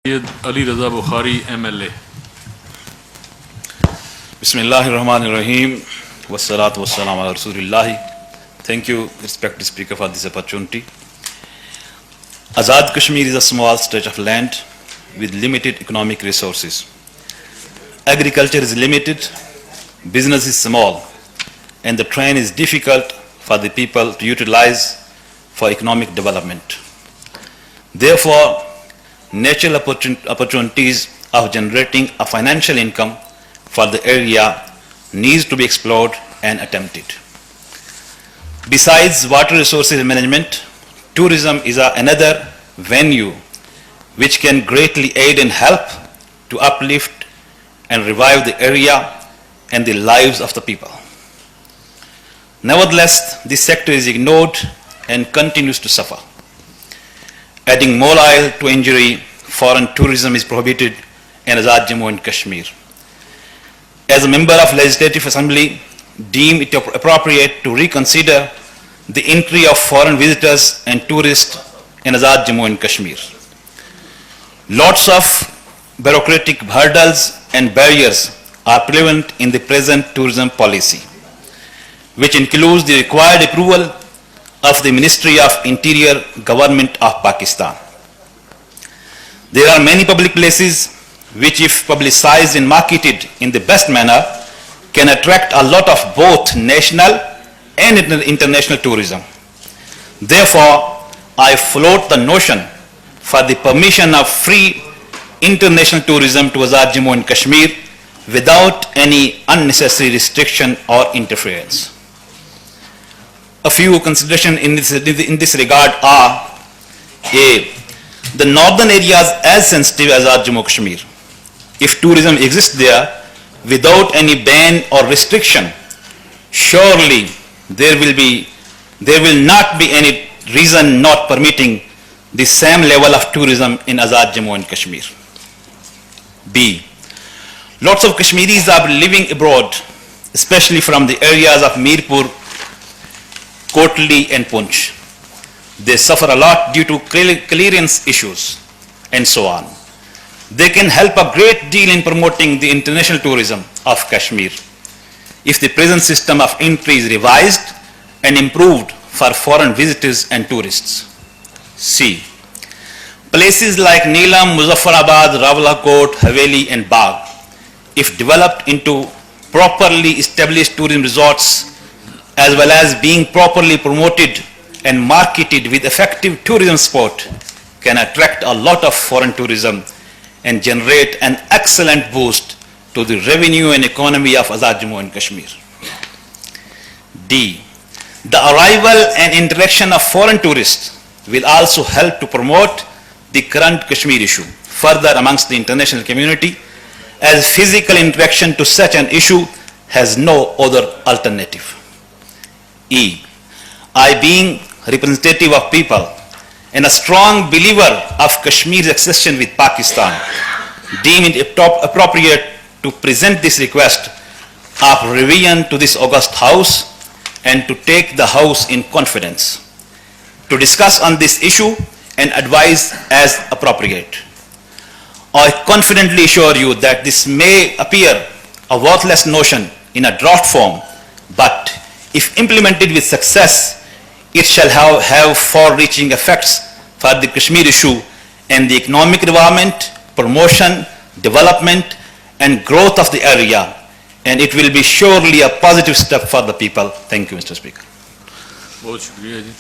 Ali Raza Bukhari, MLA. Bismillahirrahmanirrahim. Wassalatu wassalamu ala Rasulillah. Thank you, respected Speaker, for this opportunity. Azad Kashmir is a small stretch of land with limited economic resources. Agriculture is limited, business is small, and the terrain is difficult for the people to utilize for economic development. Therefore, natural opportunities of generating a financial income for the area needs to be explored and attempted. Besides water resources management, tourism is another venue which can greatly aid and help to uplift and revive the area and the lives of the people. Nevertheless, this sector is ignored and continues to suffer. Adding mobile to injury, foreign tourism is prohibited in Azad Jammu and Kashmir. As a member of Legislative Assembly, deem it appropriate to reconsider the entry of foreign visitors and tourists in Azad Jammu and Kashmir. Lots of bureaucratic hurdles and barriers are prevalent in the present tourism policy, which includes the required approval of the Ministry of Interior Government of Pakistan. There are many public places which, if publicized and marketed in the best manner, can attract a lot of both national and international tourism. Therefore, I float the notion for the permission of free international tourism to Azad Jammu and Kashmir without any unnecessary restriction or interference. A few considerations in this regard are: A, the northern areas as sensitive as Jammu Kashmir. If tourism exists there without any ban or restriction, surely there will not be any reason not permitting the same level of tourism in Azad Jammu and Kashmir. B, lots of Kashmiris are living abroad, especially from the areas of Mirpur, Kotli and Punch. They suffer a lot due to clearance issues and so on. They can help a great deal in promoting the international tourism of Kashmir if the present system of entry is revised and improved for foreign visitors and tourists. C, places like Neelam, Muzaffarabad, Rawalakot, Haveli and Bagh, if developed into properly established tourism resorts, as well as being properly promoted and marketed with effective tourism support, can attract a lot of foreign tourism and generate an excellent boost to the revenue and economy of Azad Jammu and Kashmir. D, the arrival and interaction of foreign tourists will also help to promote the current Kashmir issue further amongst the international community, as physical interaction to such an issue has no other alternative. E, I, being representative of people and a strong believer of Kashmir's accession with Pakistan, deem it appropriate to present this request of revision to this august House and to take the House in confidence to discuss on this issue and advise as appropriate. I confidently assure you that this may appear a worthless notion in a draft form, but if implemented with success, it shall have far-reaching effects for the Kashmir issue and the economic development, promotion, development, and growth of the area, and it will be surely a positive step for the people. Thank you, Mr. Speaker. बहुत शुक्रिया जी.